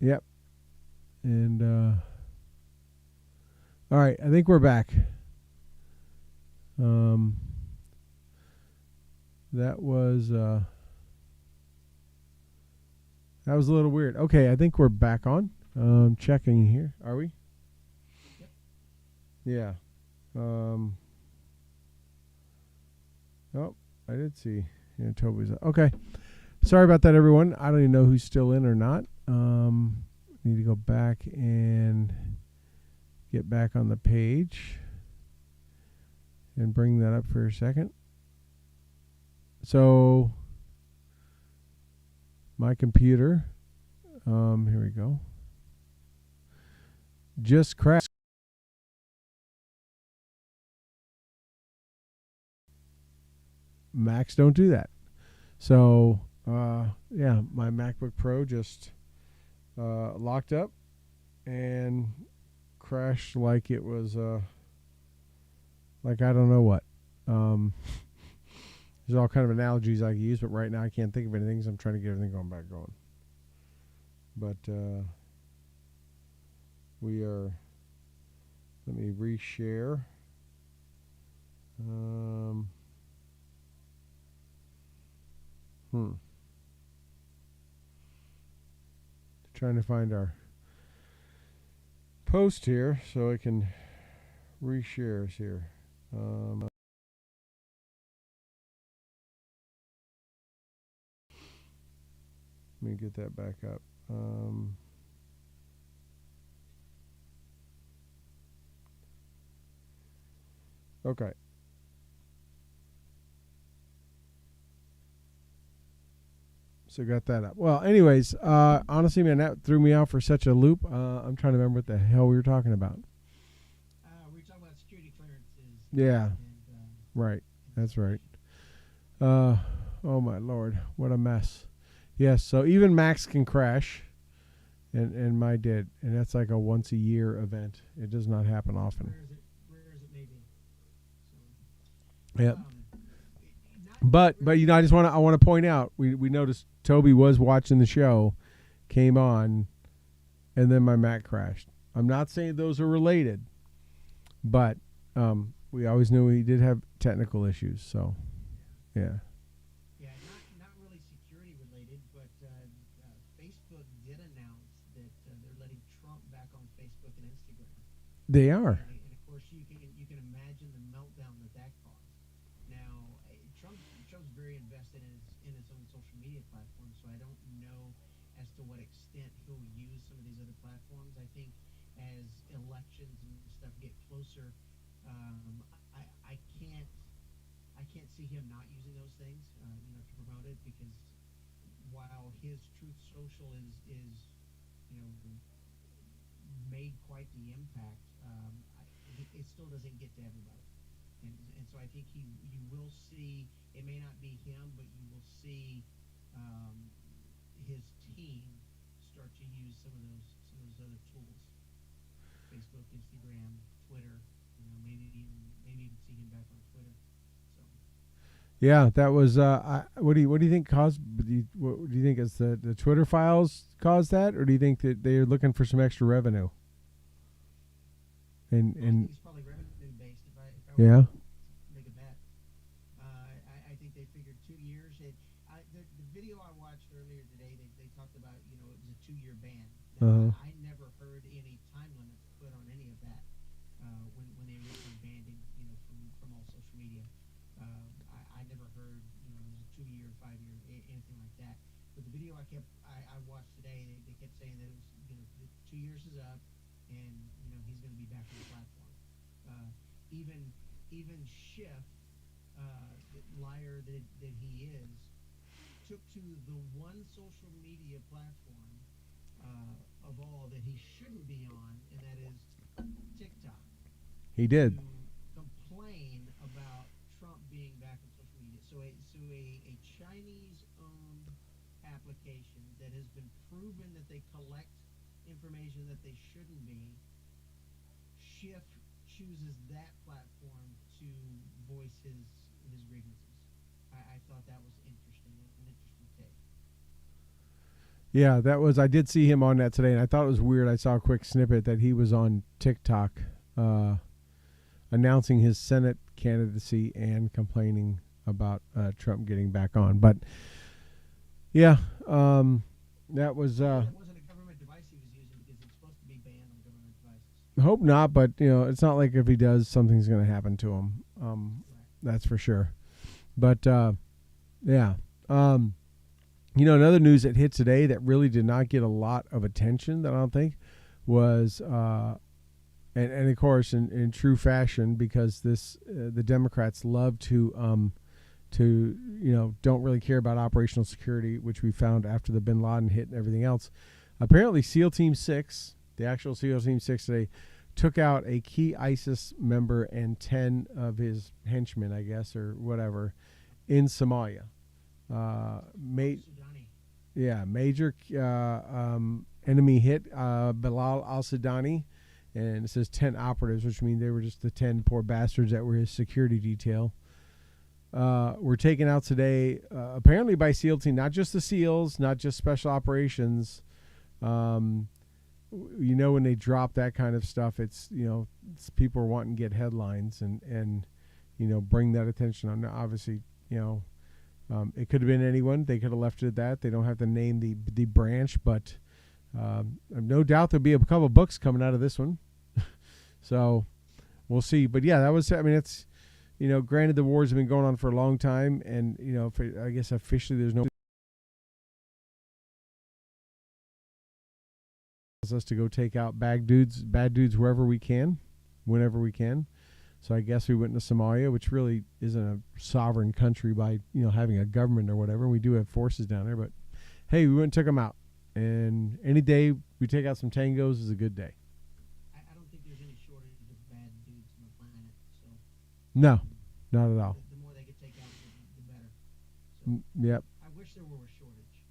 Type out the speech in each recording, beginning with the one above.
Yep. And all right, I think we're back. Um, that was a little weird. Okay, I think we're back on. Checking here. Are we? Yeah. Um, oh, I did see. Yeah, Toby's okay. Sorry about that, everyone. I don't even know who's still in or not. Need to go back and get back on the page and bring that up for a second. So my computer, here we go, just crashed. Macs don't do that. So yeah, my MacBook Pro just locked up and crashed like it was like I don't know what. There's all kind of analogies I can use, but right now I can't think of anything, so I'm trying to get everything going. But we are. Let me reshare. Trying to find our post here so I can reshare here. Let me get that back up. Okay. So got that up. Well, anyways, honestly, man, that threw me out for such a loop. I'm trying to remember what the hell we were talking about. We were talking about security clearances. Yeah. Right. That's right. Oh my Lord, what a mess. Yes. So even Macs can crash, and my did, and that's like a once a year event. It does not happen often. Rare as it may be. So, yep. But I just I want to point out we noticed Toby was watching the show, came on, and then my Mac crashed. I'm not saying those are related, but we always knew he did have technical issues. So, yeah. Yeah, not really security related, but Facebook did announce that they're letting Trump back on Facebook and Instagram. They are. And of course, you can imagine the meltdown that caused. Now, Trump's very invested in his own social media platform, so I don't know as to what extent he'll use some of these other platforms. I think as elections and stuff get closer, I can't see him not using those things, to promote it, because while his Truth Social is made quite the impact, it still doesn't get to everybody. And so I think you will see, it may not be him, but you will see his team start to use some of those other tools, Facebook, Instagram, Twitter. Maybe even see him back on Twitter. So. Yeah, that was. What do you think caused? What do you think is the Twitter files caused that, or do you think that they're looking for some extra revenue? I think it's probably revenue based. If I yeah. Make a bet. I think they figured 2 years. The video I watched earlier today, they talked about it was a 2-year ban. Now, I never heard any time limits put on any of that when they originally banned him, from all social media. I never heard it was a 2-year, 5-year, anything like that. But the video I watched today, they kept saying that it was 2 years is up, and he's going to be back on the platform. Even Schiff, the liar that he is, took to the one social media platform of all that he shouldn't be on, and that is TikTok. He did. To complain about Trump being back on social media. So a Chinese-owned application that has been proven that they collect information that they shouldn't be, Schiff chooses that platform to voice his grievances. I thought that was interesting, an interesting take. Yeah, that was. I did see him on that today, and I thought it was weird. I saw a quick snippet that he was on TikTok announcing his Senate candidacy and complaining about Trump getting back on. But yeah, that was. It wasn't a government device he was using because it's supposed to be banned on government devices. Hope not, but it's not like if he does, something's going to happen to him. Right. That's for sure. But yeah. Another news that hit today that really did not get a lot of attention, that I don't think, was and of course in true fashion, because the Democrats love to don't really care about operational security, which we found after the Bin Laden hit and everything else. Apparently, SEAL Team 6, the actual SEAL Team 6 today, took out a key ISIS member and 10 of his henchmen, I guess, or whatever, in Somalia. Major enemy hit Bilal al-Sudani, and it says 10 operatives, which means they were just the 10 poor bastards that were his security detail. Were taken out today, apparently by SEAL Team, not just the SEALs, not just special operations. When they drop that kind of stuff, it's people are wanting to get headlines and bring that attention on. Now, obviously, it could have been anyone. They could have left it at that. They don't have to name the branch, but no doubt there'll be a couple of books coming out of this one. So we'll see. But yeah, that was. I mean, it's granted the wars have been going on for a long time, and I guess officially there's no us to go take out bad dudes wherever we can, whenever we can. So I guess we went to Somalia, which really isn't a sovereign country by having a government or whatever. We do have forces down there, but hey, we went and took them out. And any day we take out some tangos is a good day. I don't think there's any shortage of bad dudes on the planet. So no, not at all. The more they could take out, the better. So yep. I wish there were a shortage.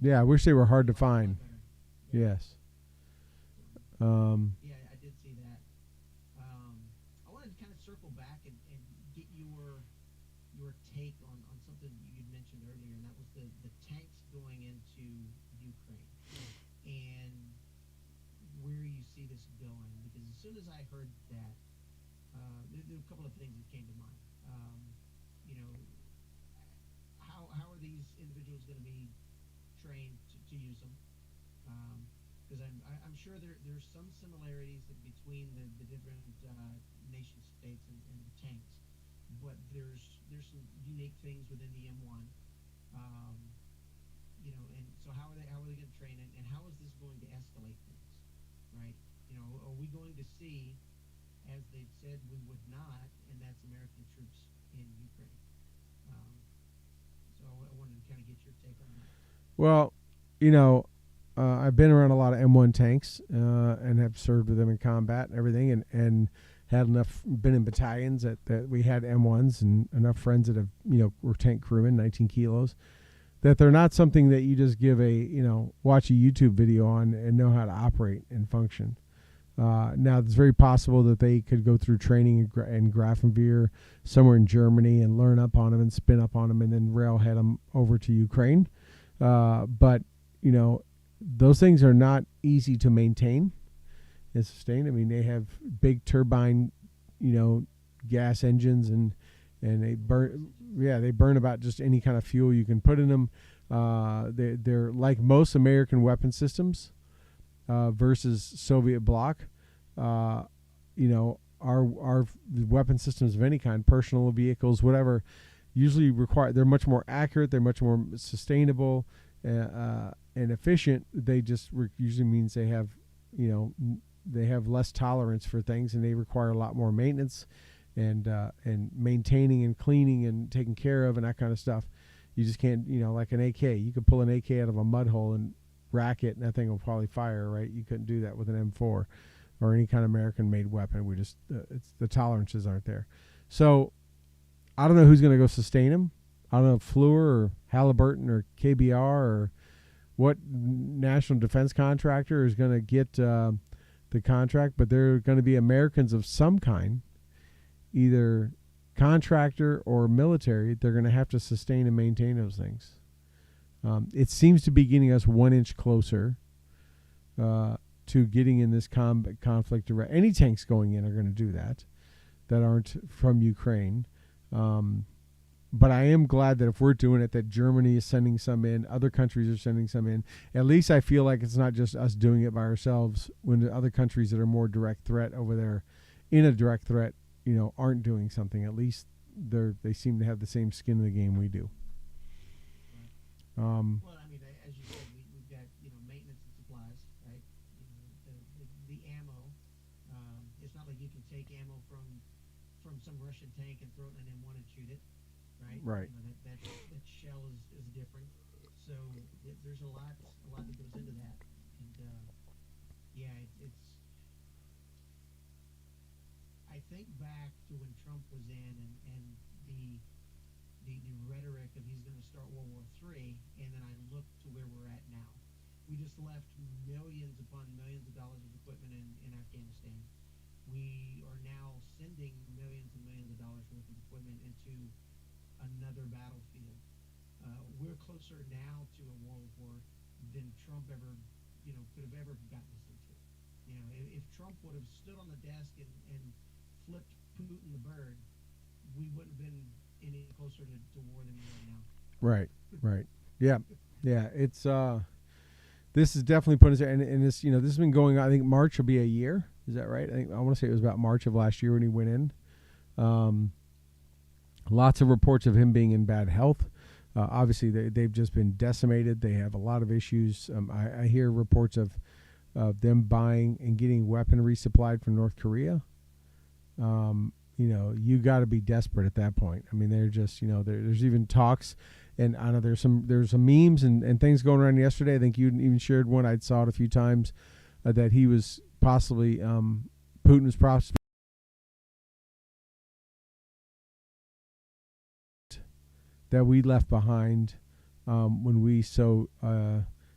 Yeah, I wish they were hard to find. Yes. Yeah, I did see that. I wanted to kind of circle back and get your take on something you'd mentioned earlier, and that was the tanks going into Ukraine and where you see this going. Because as soon as I heard that, there were a couple of things that came to mind. How are these individuals going to be trained to use them? Because I'm sure there's some similarities between the different nation states and the tanks, but there's some unique things within the M1. And so how are they going to train, and how is this going to escalate things, right? Are we going to see, as they've said we would not, and that's American troops in Ukraine? So I wanted to kind of get your take on that. Well, I've been around a lot of M1 tanks and have served with them in combat and everything, and had been in battalions that we had M1s, and enough friends that have were tank crewmen, 19 kilos, that they're not something that you just give watch a YouTube video on and know how to operate and function. Now it's very possible that they could go through training in Grafenwehr somewhere in Germany and learn up on them and spin up on them and then railhead them over to Ukraine. But those things are not easy to maintain and sustain. I mean, they have big turbine, gas engines, and they burn. Yeah, they burn about just any kind of fuel you can put in them. They're like most American weapon systems versus Soviet bloc. Our weapon systems of any kind, personal vehicles, whatever, usually they're much more accurate. They're much more sustainable. And efficient. They just usually means they have less tolerance for things, and they require a lot more maintenance and maintaining and cleaning and taking care of and that kind of stuff. You just can't, like an AK. You could pull an AK out of a mud hole and rack it, and that thing will probably fire, right? You couldn't do that with an M4 or any kind of American-made weapon. We just the tolerances aren't there. So I don't know who's going to go sustain them. I don't know if Fluor or Halliburton or KBR or what national defense contractor is going to get the contract, but they're going to be Americans of some kind, either contractor or military. They're going to have to sustain and maintain those things. It seems to be getting us 1 inch closer to getting in this conflict. Any tanks going in are going to do that aren't from Ukraine. But I am glad that if we're doing it, that Germany is sending some in, other countries are sending some in. At least I feel like it's not just us doing it by ourselves when the other countries that are more direct threat over there, in a direct threat, aren't doing something. At least they seem to have the same skin in the game we do. Well, I mean, as you said, we've got maintenance and supplies, right? The ammo. It's not like you can take ammo from some Russian tank and throw it in an M1 and shoot it, right? Right. That shell is different. So there's a lot that goes into that, and yeah, it's. I think back to when Trump was in, and the rhetoric of he's going to start World War III, and then I look to where we're at now. We just left millions upon millions of dollars of equipment in Afghanistan. We are now sending millions and millions of dollars worth of equipment into another battlefield. We're closer now to a world war than Trump ever, could have ever gotten us into. If Trump would have stood on the desk and flipped Putin the bird, we wouldn't have been any closer to war than we are now. Right. Yeah. It's this is definitely putting us there, and this this has been going on. I think March will be a year. Is that right? I want to say it was about March of last year when he went in. Lots of reports of him being in bad health. Obviously, they've just been decimated. They have a lot of issues. I hear reports of them buying and getting weaponry supplied from North Korea. You got to be desperate at that point. I mean, they're just, there's even talks, and I know there's some memes and things going around yesterday. I think you even shared one. I saw it a few times that he was possibly Putin was possibly that we left behind when we so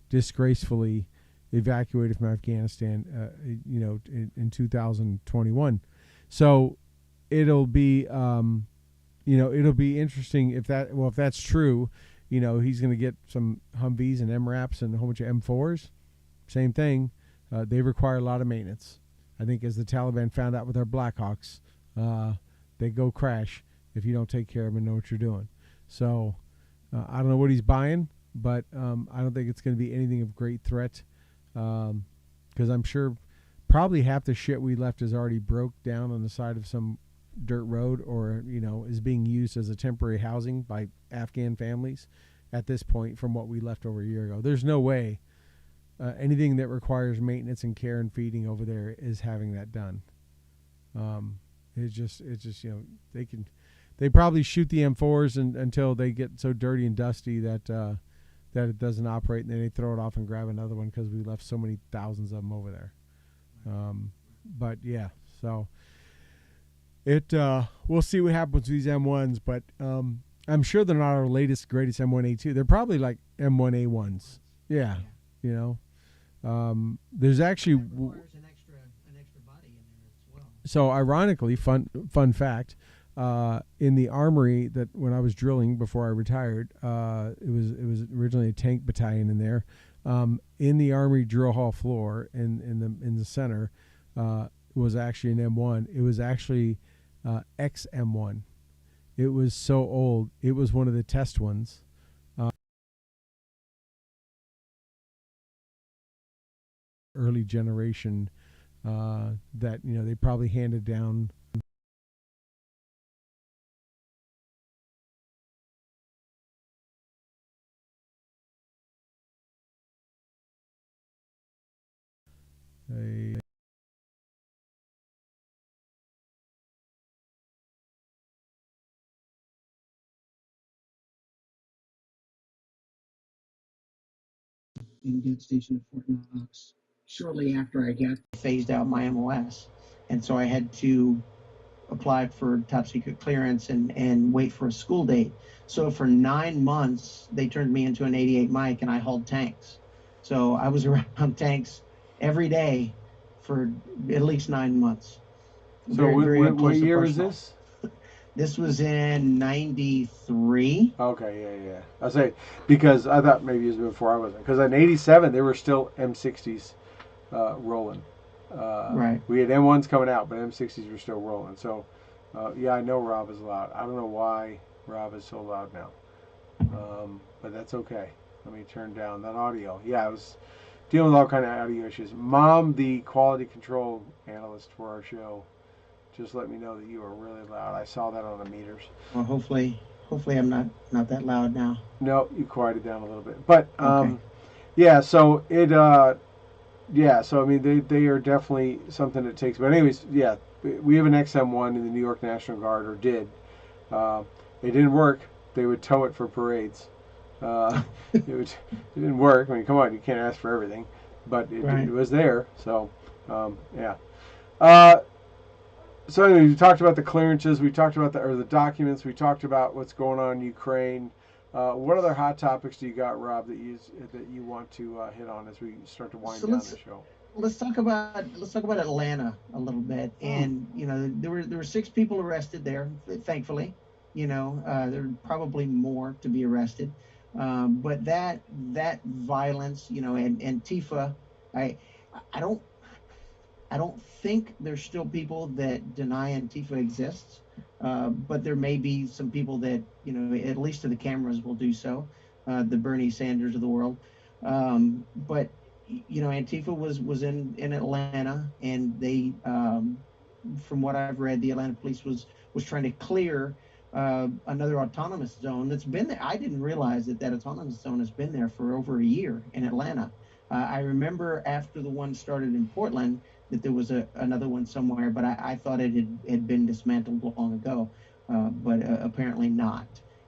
disgracefully evacuated from Afghanistan, in 2021. So it'll be it'll be interesting if that's true. He's going to get some Humvees and MRAPs and a whole bunch of M4s. Same thing. They require a lot of maintenance. I think as the Taliban found out with our Blackhawks, they go crash if you don't take care of them and know what you're doing. So I don't know what he's buying, but I don't think it's going to be anything of great threat, because I'm sure probably half the shit we left is already broke down on the side of some dirt road, or is being used as a temporary housing by Afghan families at this point from what we left over a year ago. There's no way anything that requires maintenance and care and feeding over there is having that done. It's just they probably shoot the M4s until they get so dirty and dusty that it doesn't operate, and then they throw it off and grab another one because we left so many thousands of them over there. But yeah, so we'll see what happens with these M1s, but I'm sure they're not our latest greatest M1A2. They're probably like M1A1s. Yeah. There's actually That requires an extra body in there as well. So ironically, fun fact, in the armory that when I was drilling before I retired, it was originally a tank battalion in there. In the armory drill hall floor in the center was actually an M1. It was actually XM1. It was so old. It was one of the test ones. Early generation that they probably handed down. And get stationed at Fort Knox shortly after I got phased out my MOS, and so I had to apply for top secret clearance and wait for a school date. So for 9 months, they turned me into an 88 Mike, and I hauled tanks. So I was around tanks every day for at least 9 months. So what year was this? This was in '93. Okay, yeah. I say because I thought maybe it was before I was because in '87 there were still M60s rolling. Right. We had M1s coming out, but M60s were still rolling. So yeah, I know Rob is loud. I don't know why Rob is so loud now, but that's okay. Let me turn down that audio. Yeah, I was dealing with all kind of audio issues. Mom, the quality control analyst for our show, just let me know that you are really loud. I saw that on the meters. Well, hopefully I'm not that loud now. No, you quieted down a little bit. But Okay. yeah, so it yeah, so I mean they are definitely something that takes. But anyways, yeah, we have an XM1 in the New York National Guard, or did. Uh, it didn't work. They would tow it for parades. It didn't work. I mean, come on, you can't ask for everything, but it Right. was there. So yeah. Uh, so anyway, we talked about the clearances. We talked about the documents. We talked about what's going on in Ukraine. What other hot topics do you got, Rob, that you want to hit on as we start to wind So down the show? let's talk about Atlanta a little bit. Hmm. And there were 6 people arrested there, thankfully. There were probably more to be arrested. But that violence, and Antifa, I I don't I don't think there's still people that deny Antifa exists, but there may be some people that, at least to the cameras, will do so. The Bernie Sanders of the world. But Antifa was in Atlanta, and from what I've read, the Atlanta police was trying to clear another autonomous zone that's been there. I didn't realize that autonomous zone has been there for over a year in Atlanta. I remember after the one started in Portland that there was another one somewhere, but I thought it had been dismantled long ago, but apparently not.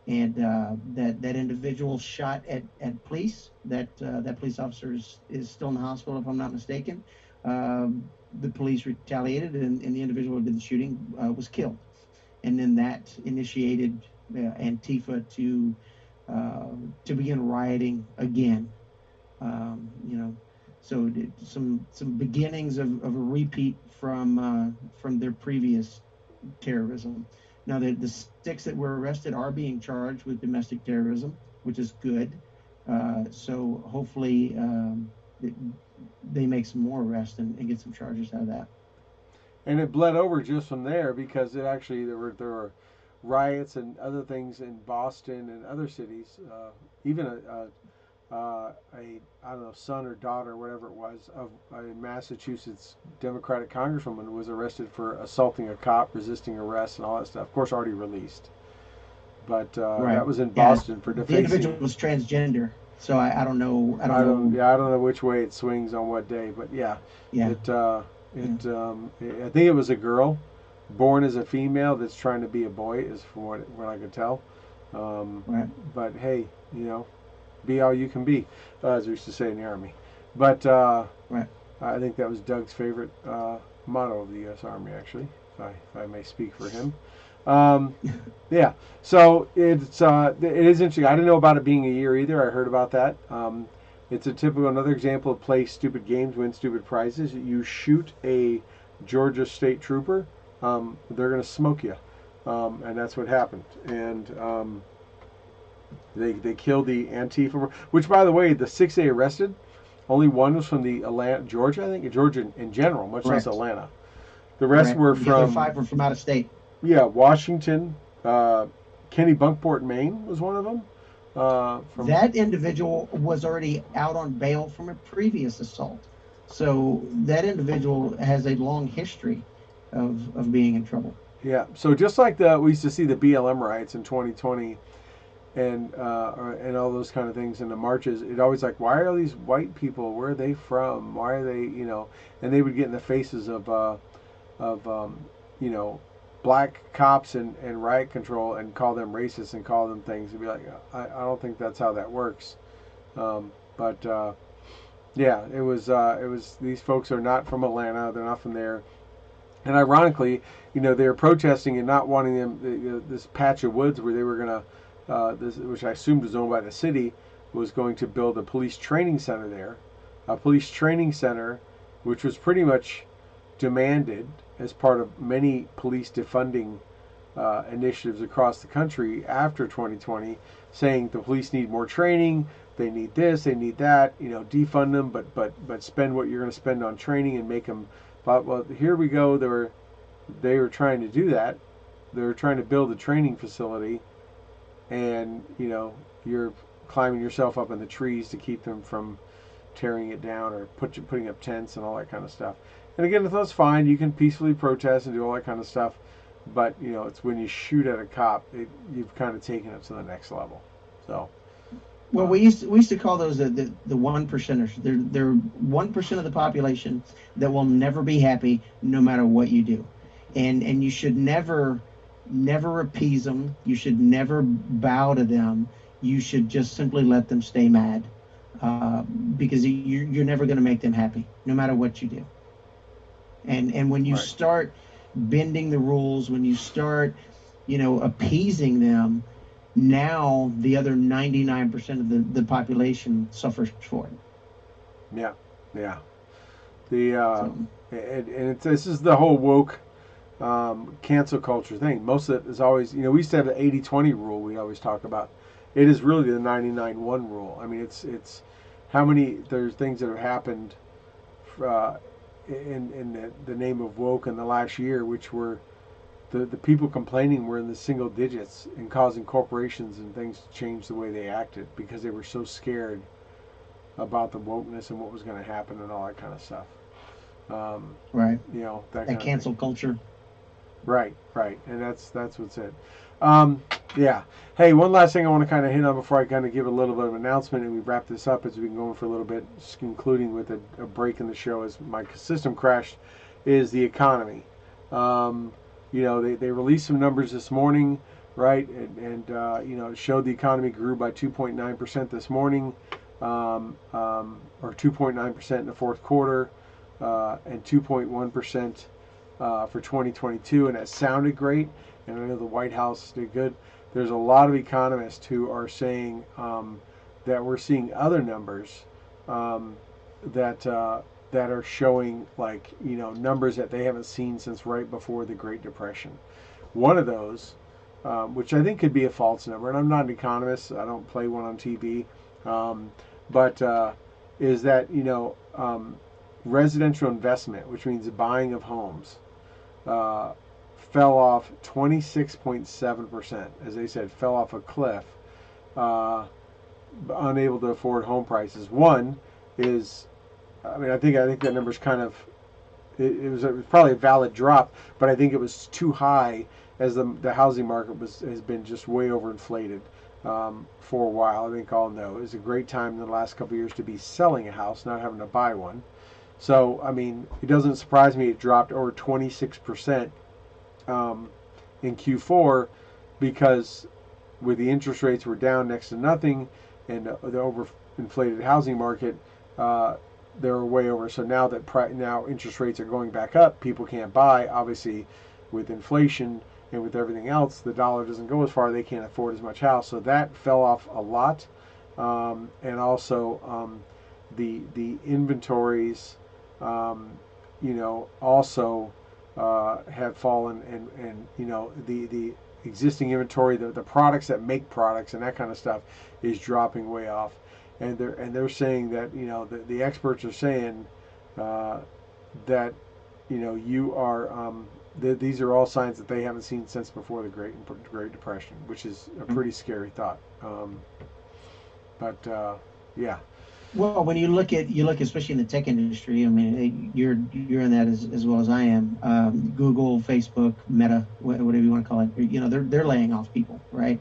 And that individual shot at police. That police officer is still in the hospital, if I'm not mistaken. The police retaliated, and the individual who did the shooting was killed. And then that initiated Antifa uh, to begin rioting again. You know, so some beginnings of a repeat from their previous terrorism. Now the 6 that were arrested are being charged with domestic terrorism, which is good. So hopefully they make some more arrests and get some charges out of that. And it bled over just from there because it actually there were riots and other things in Boston and other cities. Even a I don't know son or daughter, whatever it was, of a Massachusetts Democratic congresswoman was arrested for assaulting a cop, resisting arrest, and all that stuff. Of course, already released, but Right. that was in Yeah. Boston for The individual defacing. was transgender, so I don't know. I don't know. I don't know which way it swings on what day, but yeah, Yeah. it Yeah. I think it was a girl born as a female that's trying to be a boy, is from what I could tell. Um, Right. but hey, be all you can be, as we used to say in the army. But Right. I think that was Doug's favorite motto of the U.S. Army, actually, if I may speak for him. Um, yeah, so it is interesting. I didn't know about it being a year either. I heard about that. It's a typical another example of play stupid games, win stupid prizes. You shoot a Georgia state trooper, they're going to smoke you, and that's what happened. And they killed the Antifa, which by the way, the 6 they arrested, only one was from the Atlanta, Georgia, I think, Georgia in general, much less Correct. Atlanta. The rest Correct. were The other from 5 were from out of state. yeah, Washington. Kenny Bunkport, Maine was one of them. From That individual was already out on bail from a previous assault. So that individual has a long history of being in trouble. yeah, so just like the we used to see the BLM riots in 2020 and all those kind of things in the marches, it always like why are these white people? Where are they from? Why are they And they would get in the faces of you know black cops and riot control and call them racist and call them things and be like I don't think that's how that works. But yeah, it was these folks are not from Atlanta. They're not from there. And ironically, they're protesting and not wanting this patch of woods where they were gonna, this, which I assumed was owned by the city, was going to build a police training center there, a police training center, which was pretty much demanded as part of many police defunding initiatives across the country after 2020, saying the police need more training, they need this, they need that, defund them, but spend what you're going to spend on training and make them. But well, here we go. They were trying to do that. They were trying to build a training facility, and you're climbing yourself up in the trees to keep them from tearing it down or putting up tents and all that kind of stuff. And again, that's fine. You can peacefully protest and do all that kind of stuff. But it's when you shoot at a cop, you've kind of taken it to the next level. So, well, we used to call those the one percenters. They're 1% of the population that will never be happy no matter what you do, and you should never appease them. You should never bow to them. You should just simply let them stay mad, because you're never going to make them happy no matter what you do. And when you start bending the rules, when you start, appeasing them, now the other 99% of the population suffers for it. Yeah, yeah. This is the whole woke cancel culture thing. Most of it is always, we used to have the 80-20 rule we always talk about. It is really the 99-1 rule. I mean, it's how many, there's things that have happened in the name of woke in the last year, which were the people complaining were in the single digits and causing corporations and things to change the way they acted because they were so scared about the wokeness and what was going to happen and all that kind of stuff. Right. That cancel culture. Right. And that's what's it. Yeah. Hey, one last thing I want to kind of hit on before I kind of give a little bit of an announcement and we wrap this up as we've been going for a little bit, just concluding with a break in the show as my system crashed, is the economy. They released some numbers this morning, right? And it showed the economy grew by 2.9% this morning, or 2.9% in the fourth quarter, and 2.1% for 2022. And that sounded great. And I know the White House did good. There's a lot of economists who are saying that we're seeing other numbers that are showing numbers that they haven't seen since right before the Great Depression. One of those, which I think could be a false number, and I'm not an economist, I don't play one on TV, but is that residential investment, which means the buying of homes, fell off 26.7%. As they said, fell off a cliff, unable to afford home prices. One is, I think that number's kind of, it was probably a valid drop, but I think it was too high as the housing market has been just way overinflated for a while. I think all know it's a great time in the last couple of years to be selling a house, not having to buy one. So, it doesn't surprise me it dropped over 26% in Q4 because with the interest rates were down next to nothing and the overinflated housing market, they were way over. So now that now interest rates are going back up, people can't buy. Obviously, with inflation and with everything else, the dollar doesn't go as far. They can't afford as much house. So that fell off a lot. And also the inventories, also have fallen, and the existing inventory, the products that make products and that kind of stuff is dropping way off. And they're saying that the experts are saying that you are these are all signs that they haven't seen since before the Great Depression, which is a pretty scary thought. Yeah. Well, when you look especially in the tech industry, you're in that as well as I am. Google, Facebook, Meta, whatever you want to call it, they're laying off people, right?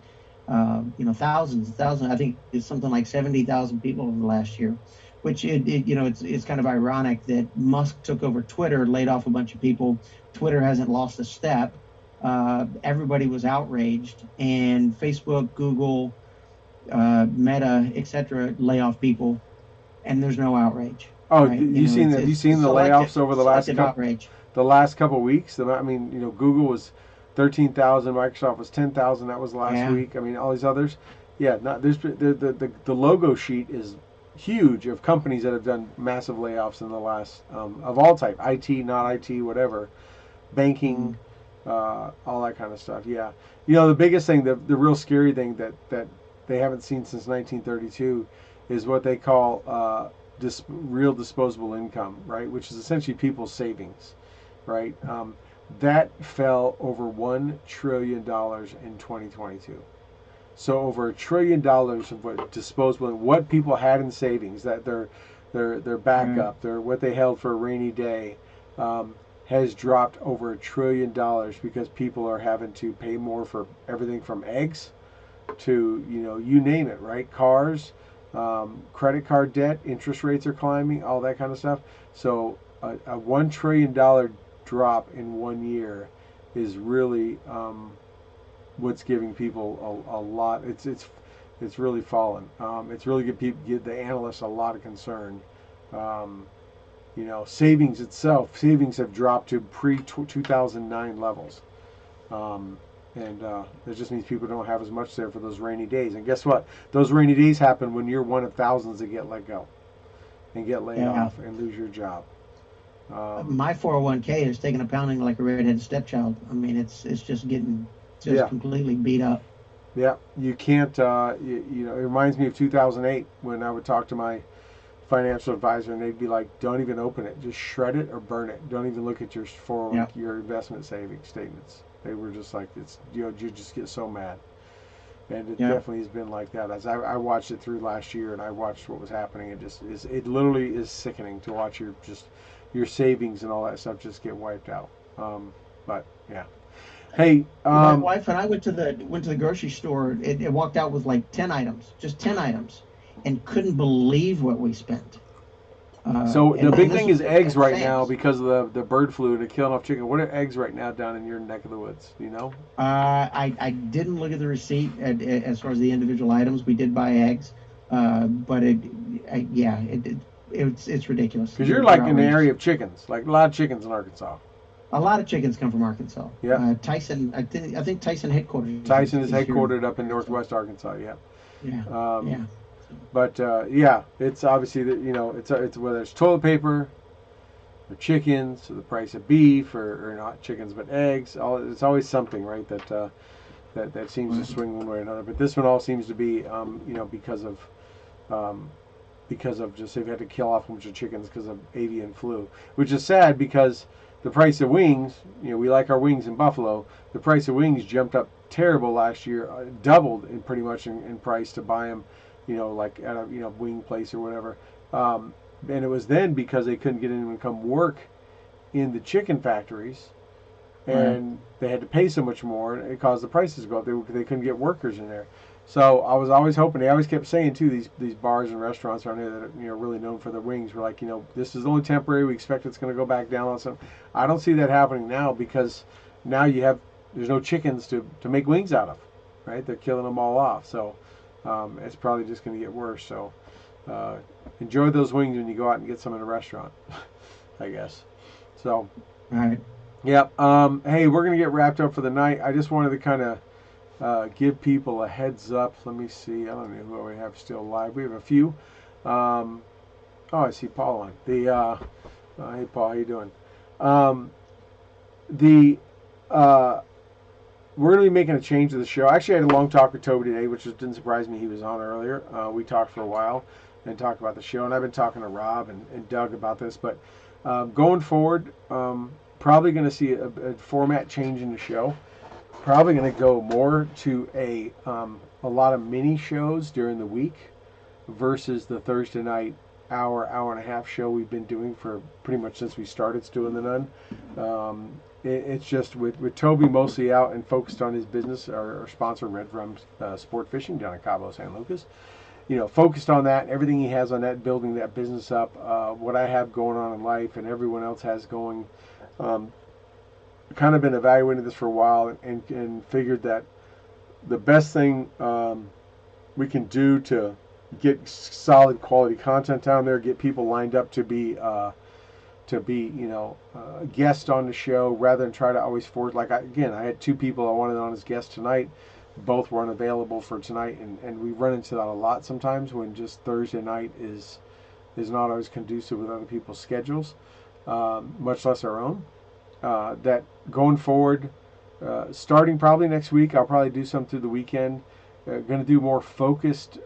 Thousands. I think it's something like 70,000 people over the last year, which it's kind of ironic that Musk took over Twitter, laid off a bunch of people. Twitter hasn't lost a step. Everybody was outraged, and Facebook, Google, Meta, etc., lay off people, and there's no outrage. Oh, right? Have you seen the layoffs over the last couple of weeks? Google was 13,000, Microsoft was 10,000. That was last week. All these others. Yeah, there's the logo sheet is huge of companies that have done massive layoffs in the last of all type, IT, not IT, whatever, banking, all that kind of stuff. Yeah, the biggest thing, the real scary thing that they haven't seen since 1932 is what they call real disposable income, right? Which is essentially people's savings, right? That fell over $1 trillion in 2022. So over $1 trillion of what disposable, what people had in savings, that their backup, their what they held for a rainy day, has dropped over $1 trillion because people are having to pay more for everything from eggs to you name it, right? Cars, credit card debt, interest rates are climbing, all that kind of stuff. So a $1 trillion drop in 1 year is really what's giving people a lot. It's really fallen. It's really give the analysts a lot of concern. Savings have dropped to pre-2009 levels. And it just means people don't have as much there for those rainy days. And guess what? Those rainy days happen when you're one of thousands that get let go and get laid off and lose your job. My 401k is taking a pounding like a redheaded stepchild. I mean, it's just getting completely beat up. Yeah, you can't. It reminds me of 2008 when I would talk to my financial advisor and they'd be like, "Don't even open it. Just shred it or burn it. Don't even look at your your investment savings statements." They were just like, "It's you just get so mad." And it definitely has been like that. As I watched it through last year and I watched what was happening, it literally is sickening to watch your savings and all that stuff just get wiped out. But yeah. Hey, my wife and I went to the grocery store. It walked out with like 10 items, just 10 items, and couldn't believe what we spent. So the big thing is eggs right now because of the bird flu and killing off chicken. What are eggs right now down in your neck of the woods? Do you know? I didn't look at the receipt as far as the individual items. We did buy eggs, but it's ridiculous. Because you're like in the area of chickens, like a lot of chickens in Arkansas. A lot of chickens come from Arkansas. Yeah. Tyson, I think Tyson headquarters. Tyson is headquartered up in northwest Arkansas. Yeah. Yeah. But it's obviously that it's whether it's toilet paper, or chickens, or the price of beef, or not chickens but eggs. It's always something, right? That seems to swing one way or another. But this one all seems to be because of just they've had to kill off a bunch of chickens because of avian flu, which is sad because the price of wings, we like our wings in Buffalo. The price of wings jumped up terrible last year, doubled pretty much in price to buy them, like at a wing place or whatever. And it was then because they couldn't get anyone to come work in the chicken factories, and they had to pay so much more, and it caused the prices to go up. They couldn't get workers in there. So I was always hoping. They always kept saying too. These bars and restaurants around here that are really known for their wings were like, this is only temporary. We expect it's going to go back down on some. I don't see that happening now because now there's no chickens to make wings out of, right? They're killing them all off. So it's probably just going to get worse. So enjoy those wings when you go out and get some in a restaurant, I guess. So all right. Yeah. Hey, we're going to get wrapped up for the night. I just wanted to kind of give people a heads up. Let me see. I don't know who we have still live. We have a few. I see Paul on. Hey Paul, how you doing? We're going to be making a change to the show. Actually, I had a long talk with Toby today, which didn't surprise me. He was on earlier. We talked for a while and talked about the show, and I've been talking to Rob and Doug about this. But going forward, probably going to see a format change in the show. Probably going to go more to a lot of mini shows during the week versus the Thursday night hour and a half show we've been doing for pretty much since we started doing the Nunn. It's just with Toby mostly out and focused on his business, our sponsor Red Rum Sport Fishing down in Cabo San Lucas. Focused on that, everything he has on that, building that business up, what I have going on in life and everyone else has going. Kind of been evaluating this for a while and figured that the best thing we can do to get solid quality content down there, get people lined up to be guests on the show rather than try to always force. Like I had two people I wanted on as guests tonight. Both were unavailable for tonight, and we run into that a lot sometimes when just Thursday night is not always conducive with other people's schedules, much less our own. That going forward, starting probably next week. I'll probably do some through the weekend. Going to do more focused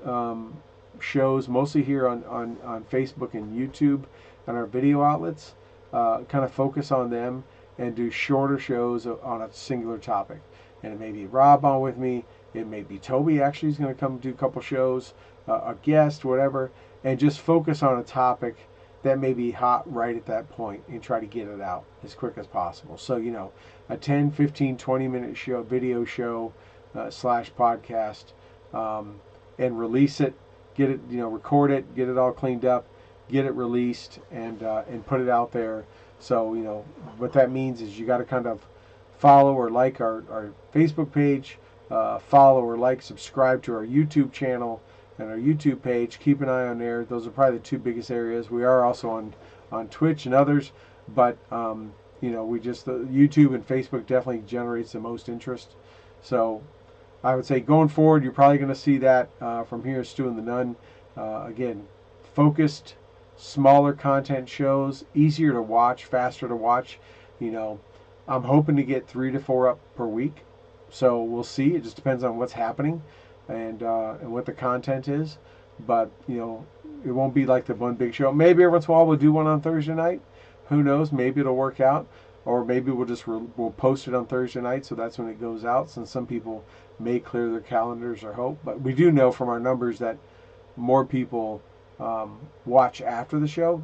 shows, mostly here on Facebook and YouTube and our video outlets. Kind of focus on them and do shorter shows on a singular topic. And it may be Rob on with me. It may be Toby actually is going to come do a couple shows, a guest, whatever, and just focus on a topic that may be hot right at that point and try to get it out as quick as possible. So, a 10, 15, 20-minute show, video show slash podcast, and release it, get it, record it, get it all cleaned up, get it released, and put it out there. So, what that means is you got to kind of follow or like our Facebook page, follow or like, subscribe to our YouTube channel and our YouTube page. Keep an eye on there. Those are probably the two biggest areas. We are also on Twitch and others, but we just YouTube and Facebook definitely generates the most interest. So I would say going forward, you're probably going to see that from here, Stu and the Nunn. Again, focused, smaller content shows, easier to watch, faster to watch. I'm hoping to get 3 to 4 up per week. So we'll see. It just depends on what's happening and what the content is. But, it won't be like the one big show. Maybe every once in a while we'll do one on Thursday night. Who knows? Maybe it'll work out. Or maybe we'll post it on Thursday night, so that's when it goes out, since some people may clear their calendars or hope. But we do know from our numbers that more people watch after the show.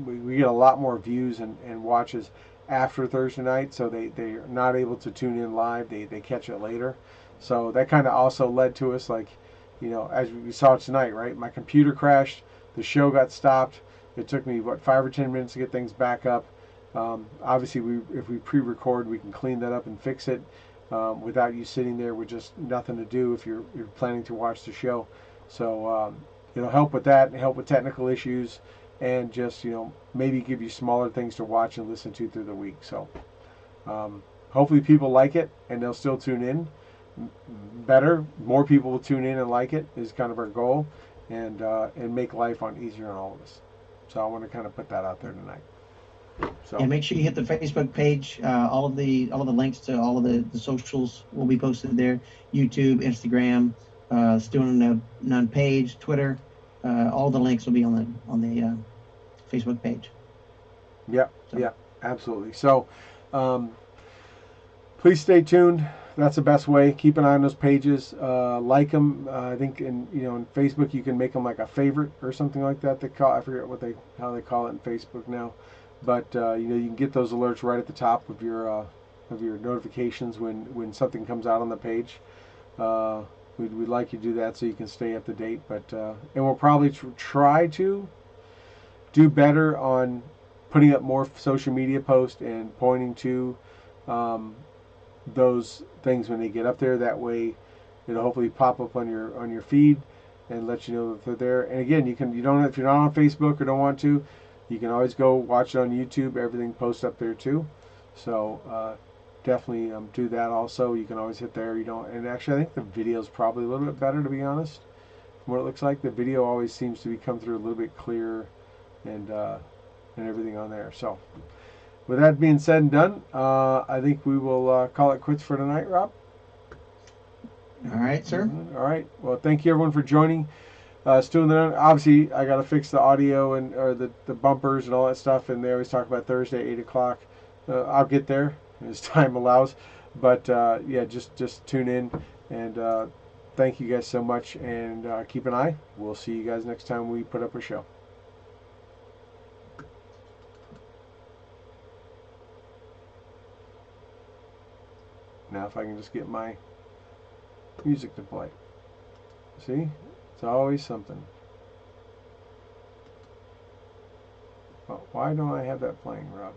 We get a lot more views and watches after Thursday night, so they're not able to tune in live. They catch it later. So that kind of also led to us, like, as we saw tonight, right? My computer crashed. The show got stopped. It took me, 5 or 10 minutes to get things back up. Obviously, if we pre-record, we can clean that up and fix it without you sitting there with just nothing to do if you're planning to watch the show. So it'll help with that, and help with technical issues, and just maybe give you smaller things to watch and listen to through the week. So hopefully people like it and they'll still tune in. Better, more people will tune in and like it is kind of our goal, and make life easier on all of us. So I want to kind of put that out there tonight. So. And make sure you hit the Facebook page. All of the links to all of the socials will be posted there. YouTube, Instagram, Stu and the Nunn page, Twitter. All the links will be on the Facebook page. Yeah, absolutely. So please stay tuned. That's the best way. Keep an eye on those pages. Like them. I think in Facebook you can make them like a favorite or something like that. I forget how they call it in Facebook now. But you can get those alerts right at the top of your notifications when something comes out on the page. We'd like you to do that so you can stay up to date. But and we'll probably try to do better on putting up more social media posts and pointing to those things when they get up there. That way, it'll hopefully pop up on your feed and let you know that they're there. And again, if you're not on Facebook or don't want to, you can always go watch it on YouTube. Everything posts up there too. So definitely do that also. You can always hit there. And actually, I think the video is probably a little bit better, to be honest. From what it looks like, the video always seems to come through a little bit clearer, and everything on there. So with that being said and done, I think we will call it quits for tonight, Rob. All right, sir. All right. Well, thank you everyone for joining. Stu and the Nunn, obviously, I got to fix the audio or the bumpers and all that stuff, and they always talk about Thursday, 8 o'clock. I'll get there as time allows. But, just tune in, and thank you guys so much, and keep an eye. We'll see you guys next time we put up a show. Now if I can just get my music to play. See? It's always something. Well, why don't I have that playing, Rob?